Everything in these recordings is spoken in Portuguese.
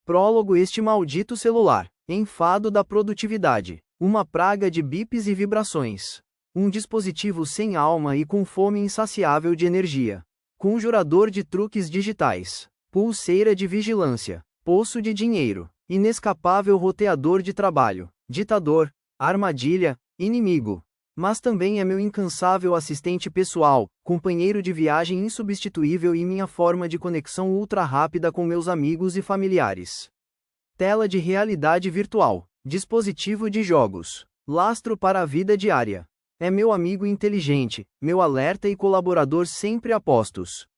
Prólogo. Este maldito celular, enfado da produtividade, uma praga de bips e vibrações. Um dispositivo sem alma e com fome insaciável de energia. Conjurador de truques digitais. Pulseira de vigilância. Poço de dinheiro. Inescapável roteador de trabalho. Ditador. Armadilha. Inimigo. Mas também é meu incansável assistente pessoal, companheiro de viagem insubstituível e minha forma de conexão ultra rápida com meus amigos e familiares. Tela de realidade virtual. Dispositivo de jogos. Lastro para a vida diária. É meu amigo inteligente, meu alerta e colaborador sempre a postos.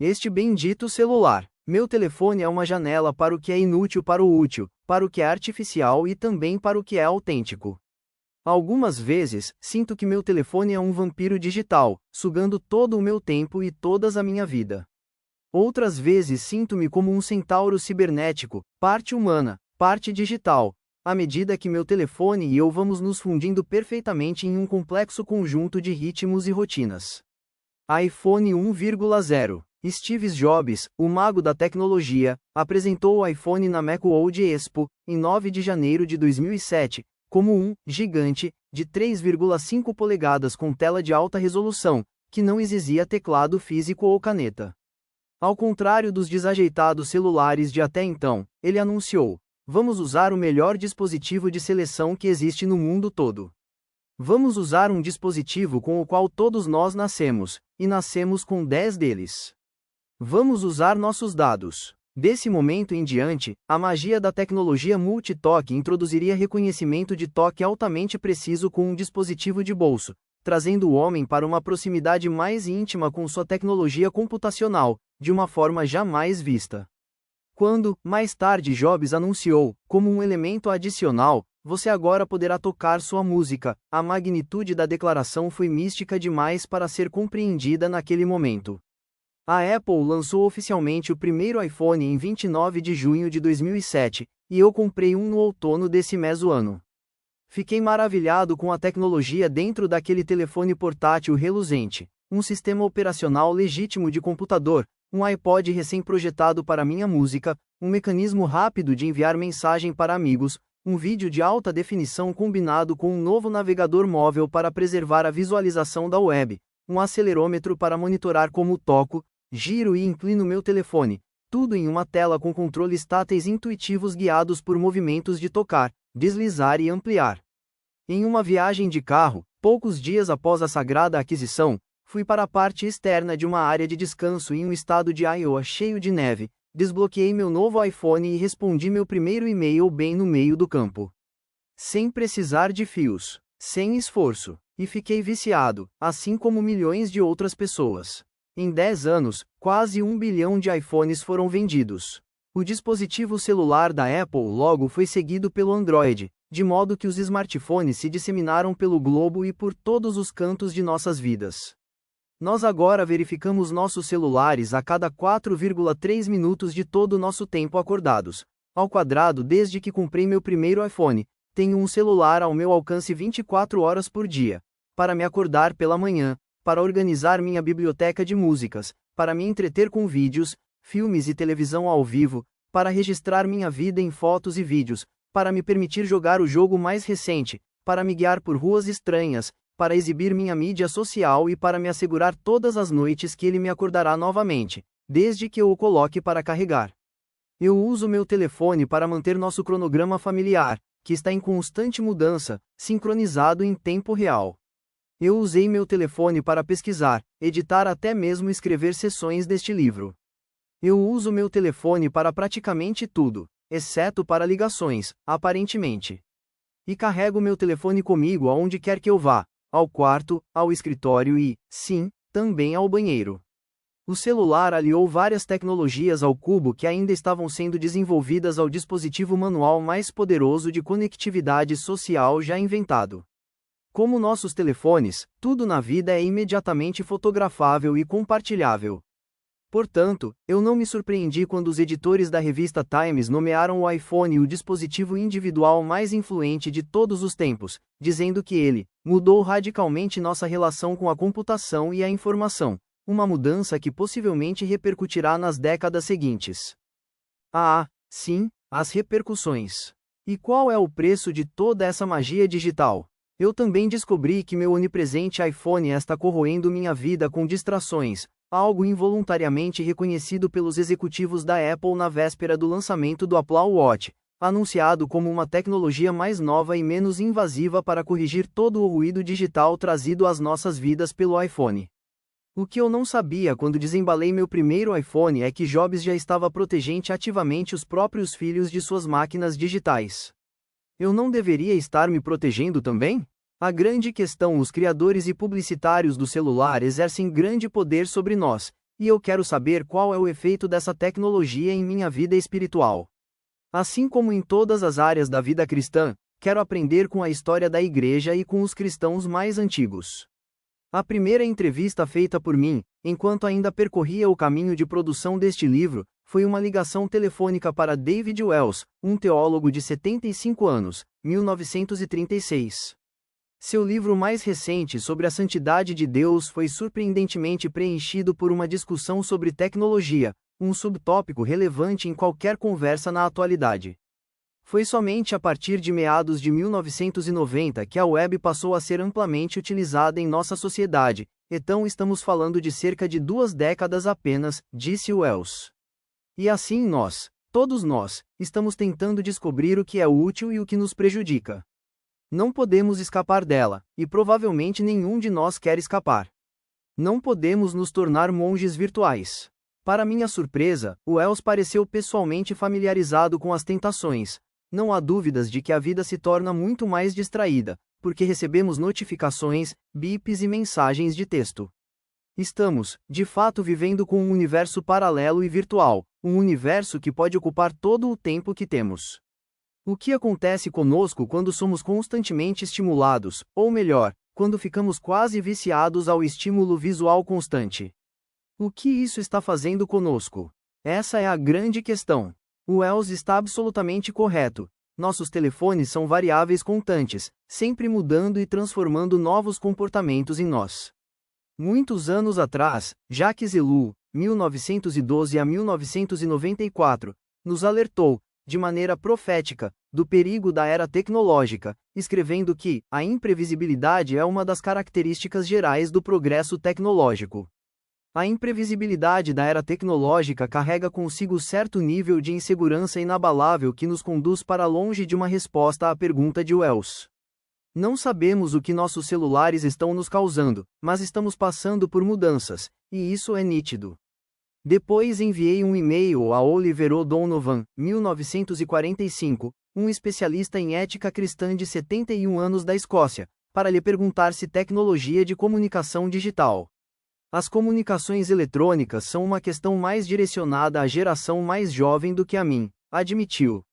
Este bendito celular. Meu telefone é uma janela para o que é inútil para o útil, para o que é artificial e também para o que é autêntico. Algumas vezes, sinto que meu telefone é um vampiro digital, sugando todo o meu tempo e toda a minha vida. Outras vezes sinto-me como um centauro cibernético, parte humana, parte digital, à medida que meu telefone e eu vamos nos fundindo perfeitamente em um complexo conjunto de ritmos e rotinas. iPhone 1.0. Steve Jobs, o mago da tecnologia, apresentou o iPhone na Macworld Expo, em 9 de janeiro de 2007, como um gigante de 3,5 polegadas com tela de alta resolução, que não exigia teclado físico ou caneta. Ao contrário dos desajeitados celulares de até então, ele anunciou: vamos usar o melhor dispositivo de seleção que existe no mundo todo. Vamos usar um dispositivo com o qual todos nós nascemos, e nascemos com 10 deles. Vamos usar nossos dados. Desse momento em diante, a magia da tecnologia multitoque introduziria reconhecimento de toque altamente preciso com um dispositivo de bolso, trazendo o homem para uma proximidade mais íntima com sua tecnologia computacional, de uma forma jamais vista. Quando, mais tarde, Jobs anunciou, como um elemento adicional, você agora poderá tocar sua música, a magnitude da declaração foi mística demais para ser compreendida naquele momento. A Apple lançou oficialmente o primeiro iPhone em 29 de junho de 2007, e eu comprei um no outono desse mesmo ano. Fiquei maravilhado com a tecnologia dentro daquele telefone portátil reluzente, um sistema operacional legítimo de computador, um iPod recém-projetado para minha música, um mecanismo rápido de enviar mensagem para amigos, um vídeo de alta definição combinado com um novo navegador móvel para preservar a visualização da web, um acelerômetro para monitorar como toco, giro e inclino meu telefone, tudo em uma tela com controles táteis intuitivos guiados por movimentos de tocar, deslizar e ampliar. Em uma viagem de carro, poucos dias após a sagrada aquisição, fui para a parte externa de uma área de descanso em um estado de Iowa cheio de neve, desbloqueei meu novo iPhone e respondi meu primeiro e-mail bem no meio do campo. Sem precisar de fios, sem esforço, e fiquei viciado, assim como milhões de outras pessoas. Em 10 anos, quase 1 bilhão de iPhones foram vendidos. O dispositivo celular da Apple logo foi seguido pelo Android, de modo que os smartphones se disseminaram pelo globo e por todos os cantos de nossas vidas. Nós agora verificamos nossos celulares a cada 4,3 minutos de todo o nosso tempo acordados. Ao quadrado, desde que comprei meu primeiro iPhone, tenho um celular ao meu alcance 24 horas por dia. Para me acordar pela manhã, para organizar minha biblioteca de músicas, para me entreter com vídeos, filmes e televisão ao vivo, para registrar minha vida em fotos e vídeos, para me permitir jogar o jogo mais recente, para me guiar por ruas estranhas, para exibir minha mídia social e para me assegurar todas as noites que ele me acordará novamente, desde que eu o coloque para carregar. Eu uso meu telefone para manter nosso cronograma familiar, que está em constante mudança, sincronizado em tempo real. Eu usei meu telefone para pesquisar, editar até mesmo escrever seções deste livro. Eu uso meu telefone para praticamente tudo, exceto para ligações, aparentemente. E carrego meu telefone comigo aonde quer que eu vá, ao quarto, ao escritório e, sim, também ao banheiro. O celular aliou várias tecnologias ao cubo que ainda estavam sendo desenvolvidas ao dispositivo manual mais poderoso de conectividade social já inventado. Como nossos telefones, tudo na vida é imediatamente fotografável e compartilhável. Portanto, eu não me surpreendi quando os editores da revista Times nomearam o iPhone o dispositivo individual mais influente de todos os tempos, dizendo que ele mudou radicalmente nossa relação com a computação e a informação, uma mudança que possivelmente repercutirá nas décadas seguintes. Sim, As repercussões. E qual é o preço de toda essa magia digital? Eu também descobri que meu onipresente iPhone está corroendo minha vida com distrações, algo involuntariamente reconhecido pelos executivos da Apple na véspera do lançamento do Apple Watch, anunciado como uma tecnologia mais nova e menos invasiva para corrigir todo o ruído digital trazido às nossas vidas pelo iPhone. O que eu não sabia quando desembalei meu primeiro iPhone é que Jobs já estava protegendo ativamente os próprios filhos de suas máquinas digitais. Eu não deveria estar me protegendo também? A grande questão: os criadores e publicitários do celular exercem grande poder sobre nós, e eu quero saber qual é o efeito dessa tecnologia em minha vida espiritual. Assim como em todas as áreas da vida cristã, quero aprender com a história da igreja e com os cristãos mais antigos. A primeira entrevista feita por mim, enquanto ainda percorria o caminho de produção deste livro, foi uma ligação telefônica para David Wells, um teólogo de 75 anos, 1936. Seu livro mais recente sobre a santidade de Deus foi surpreendentemente preenchido por uma discussão sobre tecnologia, um subtópico relevante em qualquer conversa na atualidade. Foi somente a partir de meados de 1990 que a web passou a ser amplamente utilizada em nossa sociedade, então estamos falando de cerca de 2 décadas apenas, disse Wells. E assim todos nós, estamos tentando descobrir o que é útil e o que nos prejudica. Não podemos escapar dela, e provavelmente nenhum de nós quer escapar. Não podemos nos tornar monges virtuais. Para minha surpresa, Wells pareceu pessoalmente familiarizado com as tentações. Não há dúvidas de que a vida se torna muito mais distraída, porque recebemos notificações, bips e mensagens de texto. Estamos, de fato, vivendo com um universo paralelo e virtual, um universo que pode ocupar todo o tempo que temos. O que acontece conosco quando somos constantemente estimulados, ou melhor, quando ficamos quase viciados ao estímulo visual constante? O que isso está fazendo conosco? Essa é a grande questão. O Wells está absolutamente correto. Nossos telefones são variáveis constantes, sempre mudando e transformando novos comportamentos em nós. Muitos anos atrás, Jacques Ellul, 1912 a 1994, nos alertou, de maneira profética, do perigo da era tecnológica, escrevendo que a imprevisibilidade é uma das características gerais do progresso tecnológico. A imprevisibilidade da era tecnológica carrega consigo certo nível de insegurança inabalável que nos conduz para longe de uma resposta à pergunta de Wells. Não sabemos o que nossos celulares estão nos causando, mas estamos passando por mudanças, e isso é nítido. Depois enviei um e-mail a Oliver O'Donovan, 1945, um especialista em ética cristã de 71 anos da Escócia, para lhe perguntar se tecnologia de comunicação digital. As comunicações eletrônicas são uma questão mais direcionada à geração mais jovem do que a mim, admitiu.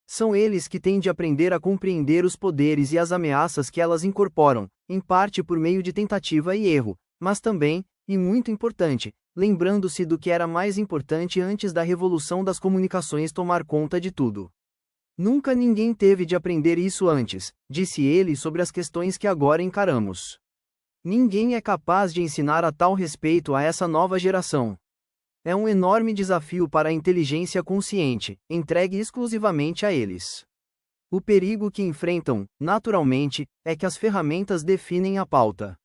São eles que têm de aprender a compreender os poderes e as ameaças que elas incorporam, em parte por meio de tentativa e erro, mas também, e muito importante, lembrando-se do que era mais importante antes da revolução das comunicações tomar conta de tudo. Nunca ninguém teve de aprender isso antes, disse ele sobre as questões que agora encaramos. Ninguém é capaz de ensinar a tal respeito a essa nova geração. É um enorme desafio para a inteligência consciente, entregue exclusivamente a eles. O perigo que enfrentam, naturalmente, é que as ferramentas definem a pauta.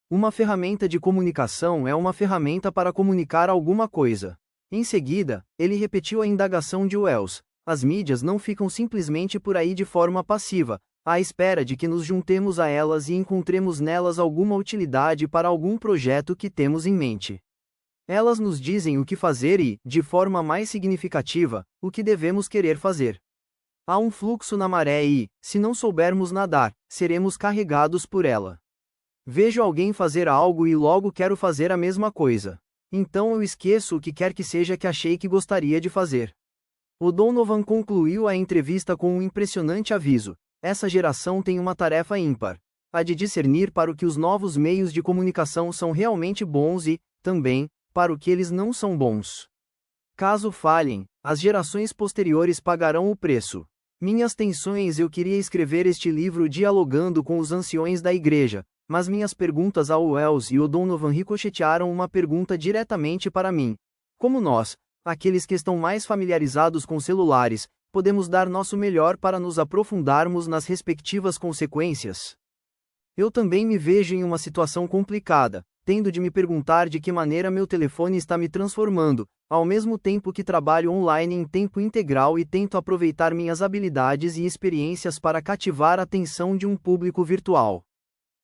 Uma ferramenta de comunicação é uma ferramenta para comunicar alguma coisa. Em seguida, ele repetiu a indagação de Wells: as mídias não ficam simplesmente por aí de forma passiva, à espera de que nos juntemos a elas e encontremos nelas alguma utilidade para algum projeto que temos em mente. Elas nos dizem o que fazer e, de forma mais significativa, o que devemos querer fazer. Há um fluxo na maré e, se não soubermos nadar, seremos carregados por ela. Vejo alguém fazer algo e logo quero fazer a mesma coisa. Então eu esqueço o que quer que seja que achei que gostaria de fazer. O'Donovan concluiu a entrevista com um impressionante aviso: essa geração tem uma tarefa ímpar. A de discernir para o que os novos meios de comunicação são realmente bons e, também, para o que eles não são bons. Caso falhem, as gerações posteriores pagarão o preço. Minhas tensões: eu queria escrever este livro dialogando com os anciões da igreja, mas minhas perguntas ao Wells e O'Donovan ricochetearam uma pergunta diretamente para mim. Como nós, aqueles que estão mais familiarizados com celulares, podemos dar nosso melhor para nos aprofundarmos nas respectivas consequências. Eu também me vejo em uma situação complicada, tendo de me perguntar de que maneira meu telefone está me transformando, ao mesmo tempo que trabalho online em tempo integral e tento aproveitar minhas habilidades e experiências para cativar a atenção de um público virtual.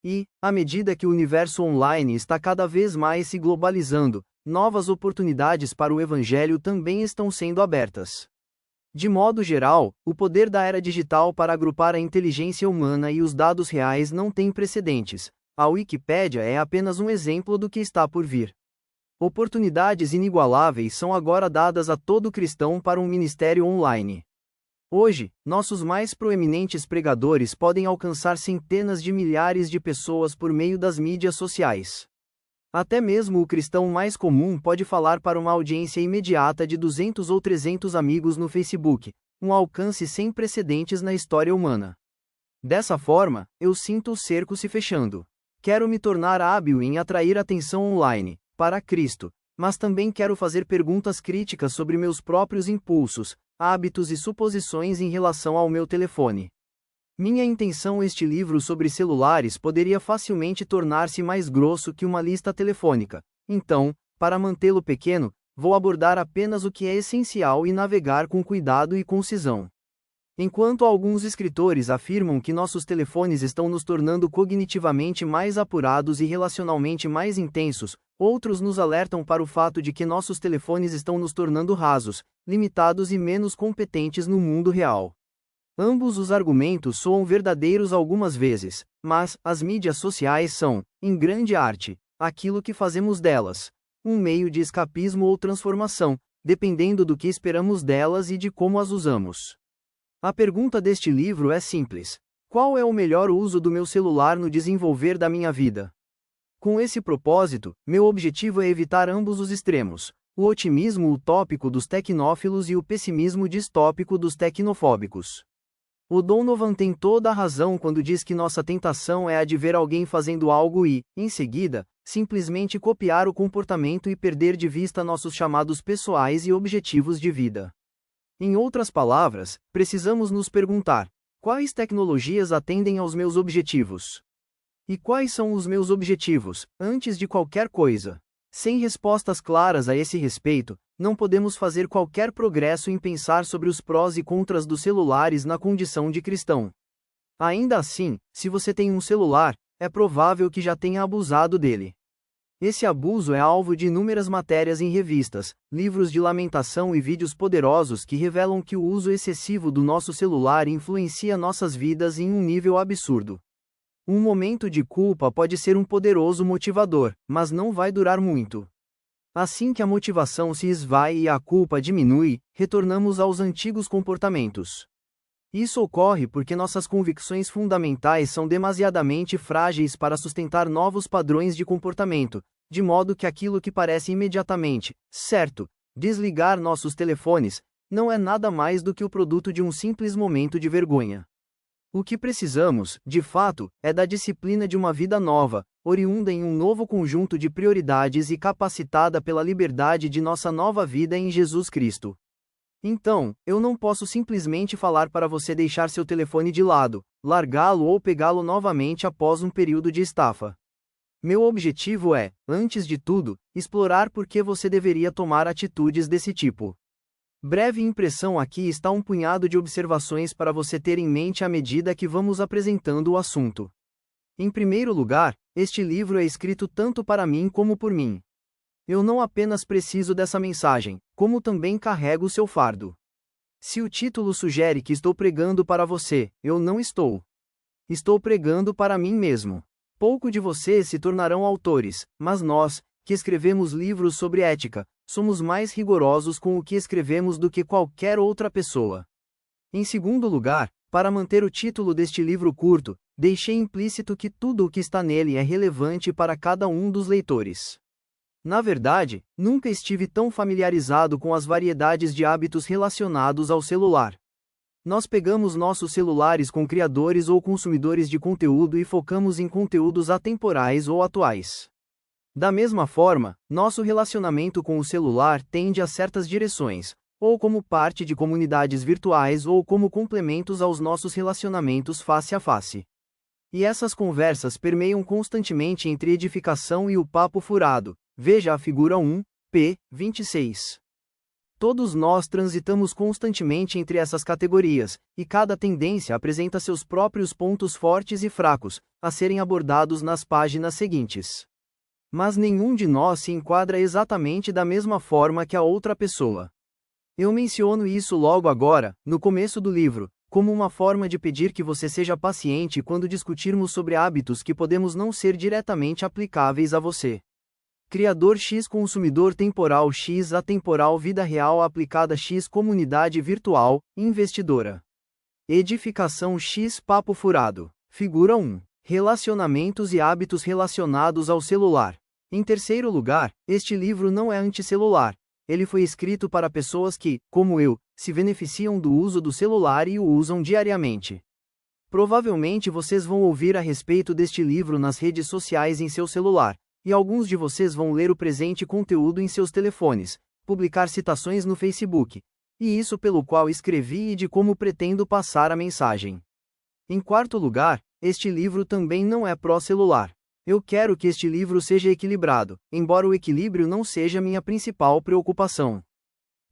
E, à medida que o universo online está cada vez mais se globalizando, novas oportunidades para o Evangelho também estão sendo abertas. De modo geral, o poder da era digital para agrupar a inteligência humana e os dados reais não tem precedentes. A Wikipédia é apenas um exemplo do que está por vir. Oportunidades inigualáveis são agora dadas a todo cristão para um ministério online. Hoje, nossos mais proeminentes pregadores podem alcançar centenas de milhares de pessoas por meio das mídias sociais. Até mesmo o cristão mais comum pode falar para uma audiência imediata de 200 ou 300 amigos no Facebook, um alcance sem precedentes na história humana. Dessa forma, eu sinto o cerco se fechando. Quero me tornar hábil em atrair atenção online, para Cristo, mas também quero fazer perguntas críticas sobre meus próprios impulsos, hábitos e suposições em relação ao meu telefone. Minha intenção: este livro sobre celulares poderia facilmente tornar-se mais grosso que uma lista telefônica. Então, para mantê-lo pequeno, vou abordar apenas o que é essencial e navegar com cuidado e concisão. Enquanto alguns escritores afirmam que nossos telefones estão nos tornando cognitivamente mais apurados e relacionalmente mais intensos, outros nos alertam para o fato de que nossos telefones estão nos tornando rasos, limitados e menos competentes no mundo real. Ambos os argumentos soam verdadeiros algumas vezes, mas as mídias sociais são, em grande arte, aquilo que fazemos delas, um meio de escapismo ou transformação, dependendo do que esperamos delas e de como as usamos. A pergunta deste livro é simples: qual é o melhor uso do meu celular no desenvolver da minha vida? Com esse propósito, meu objetivo é evitar ambos os extremos, o otimismo utópico dos tecnófilos e o pessimismo distópico dos tecnofóbicos. O Donovan tem toda a razão quando diz que nossa tentação é a de ver alguém fazendo algo e, em seguida, simplesmente copiar o comportamento e perder de vista nossos chamados pessoais e objetivos de vida. Em outras palavras, precisamos nos perguntar: quais tecnologias atendem aos meus objetivos? E quais são os meus objetivos, antes de qualquer coisa? Sem respostas claras a esse respeito, não podemos fazer qualquer progresso em pensar sobre os prós e contras dos celulares na condição de cristão. Ainda assim, se você tem um celular, é provável que já tenha abusado dele. Esse abuso é alvo de inúmeras matérias em revistas, livros de lamentação e vídeos poderosos que revelam que o uso excessivo do nosso celular influencia nossas vidas em um nível absurdo. Um momento de culpa pode ser um poderoso motivador, mas não vai durar muito. Assim que a motivação se esvai e a culpa diminui, retornamos aos antigos comportamentos. Isso ocorre porque nossas convicções fundamentais são demasiadamente frágeis para sustentar novos padrões de comportamento, de modo que aquilo que parece imediatamente certo, desligar nossos telefones, não é nada mais do que o produto de um simples momento de vergonha. O que precisamos, de fato, é da disciplina de uma vida nova, oriunda em um novo conjunto de prioridades e capacitada pela liberdade de nossa nova vida em Jesus Cristo. Então, eu não posso simplesmente falar para você deixar seu telefone de lado, largá-lo ou pegá-lo novamente após um período de estafa. Meu objetivo é, antes de tudo, explorar por que você deveria tomar atitudes desse tipo. Breve impressão: aqui está um punhado de observações para você ter em mente à medida que vamos apresentando o assunto. Em primeiro lugar, este livro é escrito tanto para mim como por mim. Eu não apenas preciso dessa mensagem, como também carrego o seu fardo. Se o título sugere que estou pregando para você, eu não estou. Estou pregando para mim mesmo. Pouco de vocês se tornarão autores, mas nós, que escrevemos livros sobre ética, somos mais rigorosos com o que escrevemos do que qualquer outra pessoa. Em segundo lugar, para manter o título deste livro curto, deixei implícito que tudo o que está nele é relevante para cada um dos leitores. Na verdade, nunca estive tão familiarizado com as variedades de hábitos relacionados ao celular. Nós pegamos nossos celulares com criadores ou consumidores de conteúdo e focamos em conteúdos atemporais ou atuais. Da mesma forma, nosso relacionamento com o celular tende a certas direções, ou como parte de comunidades virtuais ou como complementos aos nossos relacionamentos face a face. E essas conversas permeiam constantemente entre edificação e o papo furado. Veja a figura 1, p. 26. Todos nós transitamos constantemente entre essas categorias, e cada tendência apresenta seus próprios pontos fortes e fracos, a serem abordados nas páginas seguintes. Mas nenhum de nós se enquadra exatamente da mesma forma que a outra pessoa. Eu menciono isso logo agora, no começo do livro, como uma forma de pedir que você seja paciente quando discutirmos sobre hábitos que podemos não ser diretamente aplicáveis a você. Criador X, consumidor temporal X, atemporal, vida real aplicada X, comunidade virtual, investidora. Edificação X, papo furado. Figura 1. Relacionamentos e hábitos relacionados ao celular. Em terceiro lugar, este livro não é anticelular. Ele foi escrito para pessoas que, como eu, se beneficiam do uso do celular e o usam diariamente. Provavelmente vocês vão ouvir a respeito deste livro nas redes sociais em seu celular. E alguns de vocês vão ler o presente conteúdo em seus telefones, publicar citações no Facebook. E isso pelo qual escrevi e de como pretendo passar a mensagem. Em quarto lugar, este livro também não é pró-celular. Eu quero que este livro seja equilibrado, embora o equilíbrio não seja minha principal preocupação.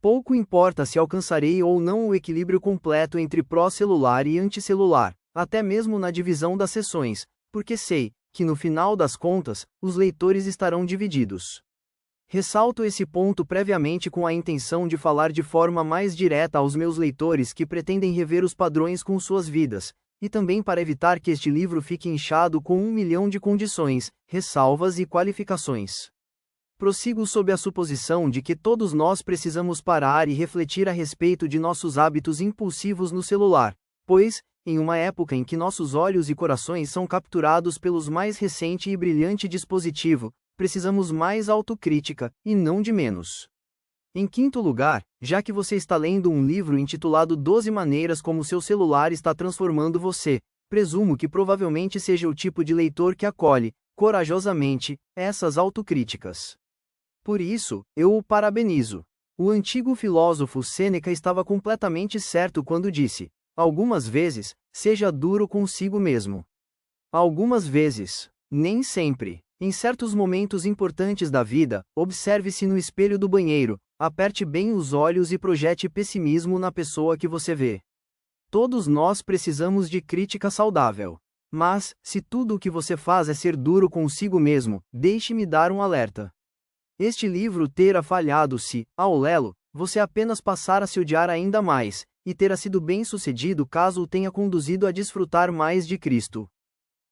Pouco importa se alcançarei ou não o equilíbrio completo entre pró-celular e anticelular, até mesmo na divisão das sessões, porque sei que no final das contas, os leitores estarão divididos. Ressalto esse ponto previamente com a intenção de falar de forma mais direta aos meus leitores que pretendem rever os padrões com suas vidas, e também para evitar que este livro fique inchado com 1 milhão de condições, ressalvas e qualificações. Prossigo sob a suposição de que todos nós precisamos parar e refletir a respeito de nossos hábitos impulsivos no celular, pois, em uma época em que nossos olhos e corações são capturados pelos mais recente e brilhante dispositivo, precisamos mais autocrítica, e não de menos. Em quinto lugar, já que você está lendo um livro intitulado 12 maneiras como seu celular está transformando você, presumo que provavelmente seja o tipo de leitor que acolhe, corajosamente, essas autocríticas. Por isso, eu o parabenizo. O antigo filósofo Sêneca estava completamente certo quando disse: algumas vezes, seja duro consigo mesmo. Algumas vezes, nem sempre. Em certos momentos importantes da vida, observe-se no espelho do banheiro, aperte bem os olhos e projete pessimismo na pessoa que você vê. Todos nós precisamos de crítica saudável. Mas, se tudo o que você faz é ser duro consigo mesmo, deixe-me dar um alerta. Este livro terá falhado se, ao lê-lo, você apenas passar a se odiar ainda mais, e terá sido bem-sucedido caso o tenha conduzido a desfrutar mais de Cristo.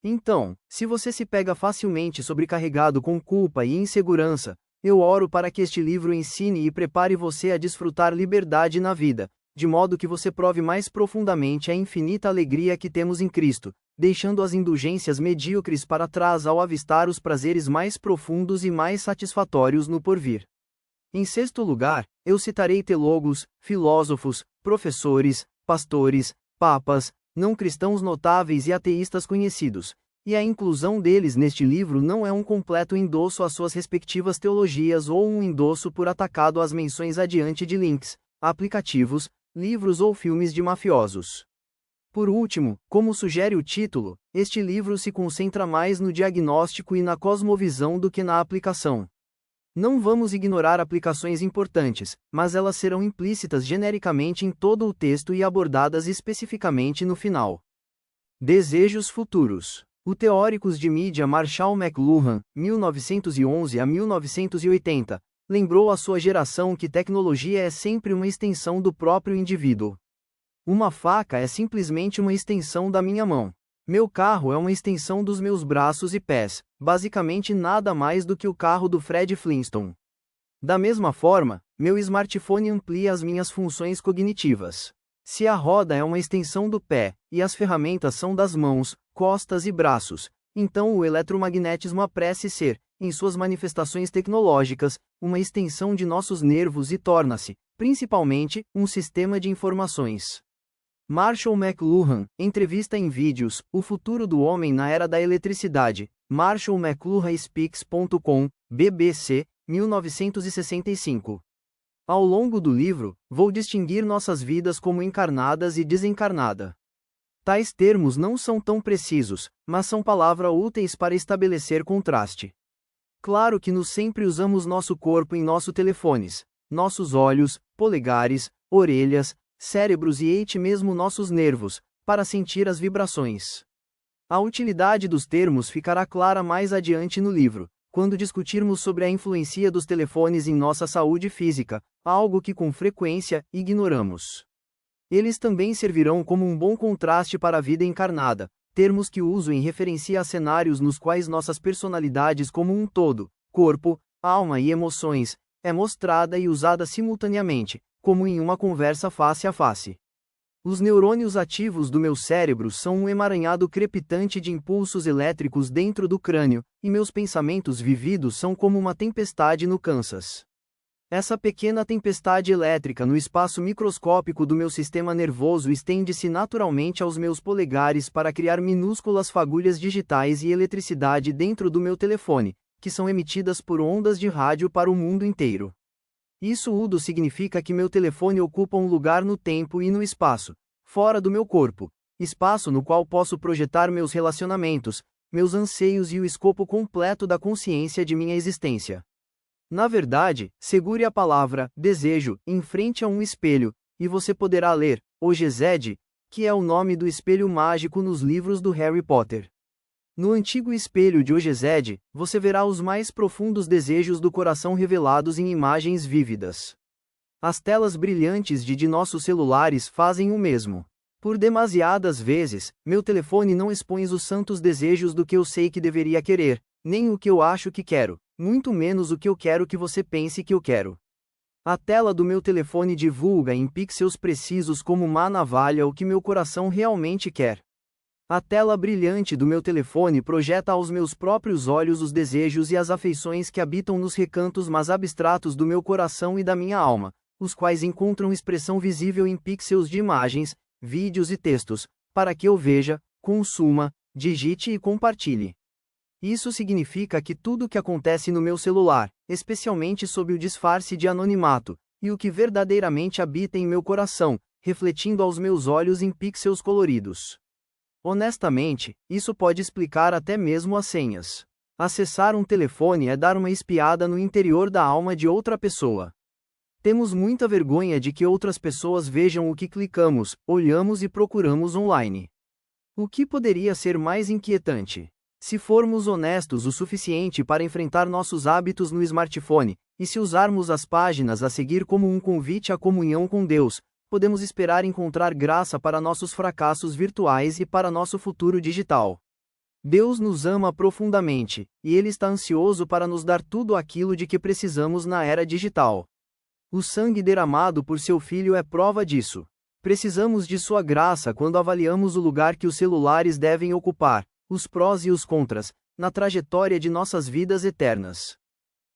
Então, se você se pega facilmente sobrecarregado com culpa e insegurança, eu oro para que este livro ensine e prepare você a desfrutar liberdade na vida, de modo que você prove mais profundamente a infinita alegria que temos em Cristo, deixando as indulgências medíocres para trás ao avistar os prazeres mais profundos e mais satisfatórios no porvir. Em sexto lugar, eu citarei teólogos, filósofos, professores, pastores, papas, não cristãos notáveis e ateístas conhecidos, e a inclusão deles neste livro não é um completo endosso às suas respectivas teologias ou um endosso por atacado às menções adiante de links, aplicativos, livros ou filmes de mafiosos. Por último, como sugere o título, este livro se concentra mais no diagnóstico e na cosmovisão do que na aplicação. Não vamos ignorar aplicações importantes, mas elas serão implícitas genericamente em todo o texto e abordadas especificamente no final. Desejos futuros. O teórico de mídia Marshall McLuhan, 1911 a 1980, lembrou à sua geração que tecnologia é sempre uma extensão do próprio indivíduo. Uma faca é simplesmente uma extensão da minha mão. Meu carro é uma extensão dos meus braços e pés, basicamente nada mais do que o carro do Fred Flintstone. Da mesma forma, meu smartphone amplia as minhas funções cognitivas. Se a roda é uma extensão do pé, e as ferramentas são das mãos, costas e braços, então o eletromagnetismo apresse ser, em suas manifestações tecnológicas, uma extensão de nossos nervos e torna-se, principalmente, um sistema de informações. Marshall McLuhan, entrevista em vídeos, O futuro do homem na era da eletricidade, marshallmcluhanspeaks.com, BBC, 1965. Ao longo do livro, vou distinguir nossas vidas como encarnadas e desencarnada. Tais termos não são tão precisos, mas são palavras úteis para estabelecer contraste. Claro que nós sempre usamos nosso corpo em nossos telefones, nossos olhos, polegares, orelhas, cérebros e até mesmo nossos nervos, para sentir as vibrações. A utilidade dos termos ficará clara mais adiante no livro, quando discutirmos sobre a influência dos telefones em nossa saúde física, algo que com frequência ignoramos. Eles também servirão como um bom contraste para a vida encarnada, termos que uso em referência a cenários nos quais nossas personalidades como um todo, corpo, alma e emoções, é mostrada e usada simultaneamente, como em uma conversa face a face. Os neurônios ativos do meu cérebro são um emaranhado crepitante de impulsos elétricos dentro do crânio, e meus pensamentos vividos são como uma tempestade no Kansas. Essa pequena tempestade elétrica no espaço microscópico do meu sistema nervoso estende-se naturalmente aos meus polegares para criar minúsculas fagulhas digitais e eletricidade dentro do meu telefone, que são emitidas por ondas de rádio para o mundo inteiro. Isso significa que meu telefone ocupa um lugar no tempo e no espaço, fora do meu corpo, espaço no qual posso projetar meus relacionamentos, meus anseios e o escopo completo da consciência de minha existência. Na verdade, segure a palavra desejo em frente a um espelho, e você poderá ler o Gesed, que é o nome do espelho mágico nos livros do Harry Potter. No antigo espelho de Gesed, você verá os mais profundos desejos do coração revelados em imagens vívidas. As telas brilhantes de nossos celulares fazem o mesmo. Por demasiadas vezes, meu telefone não expõe os santos desejos do que eu sei que deveria querer, nem o que eu acho que quero, muito menos o que eu quero que você pense que eu quero. A tela do meu telefone divulga em pixels precisos como uma navalha o que meu coração realmente quer. A tela brilhante do meu telefone projeta aos meus próprios olhos os desejos e as afeições que habitam nos recantos mais abstratos do meu coração e da minha alma, os quais encontram expressão visível em pixels de imagens, vídeos e textos, para que eu veja, consuma, digite e compartilhe. Isso significa que tudo o que acontece no meu celular, especialmente sob o disfarce de anonimato, e o que verdadeiramente habita em meu coração, refletindo aos meus olhos em pixels coloridos. Honestamente, isso pode explicar até mesmo as senhas. Acessar um telefone é dar uma espiada no interior da alma de outra pessoa. Temos muita vergonha de que outras pessoas vejam o que clicamos, olhamos e procuramos online. O que poderia ser mais inquietante? Se formos honestos o suficiente para enfrentar nossos hábitos no smartphone, e se usarmos as páginas a seguir como um convite à comunhão com Deus, podemos esperar encontrar graça para nossos fracassos virtuais e para nosso futuro digital. Deus nos ama profundamente, e Ele está ansioso para nos dar tudo aquilo de que precisamos na era digital. O sangue derramado por seu Filho é prova disso. Precisamos de sua graça quando avaliamos o lugar que os celulares devem ocupar, os prós e os contras, na trajetória de nossas vidas eternas.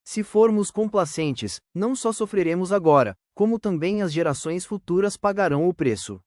Se formos complacentes, não só sofreremos agora, como também as gerações futuras pagarão o preço.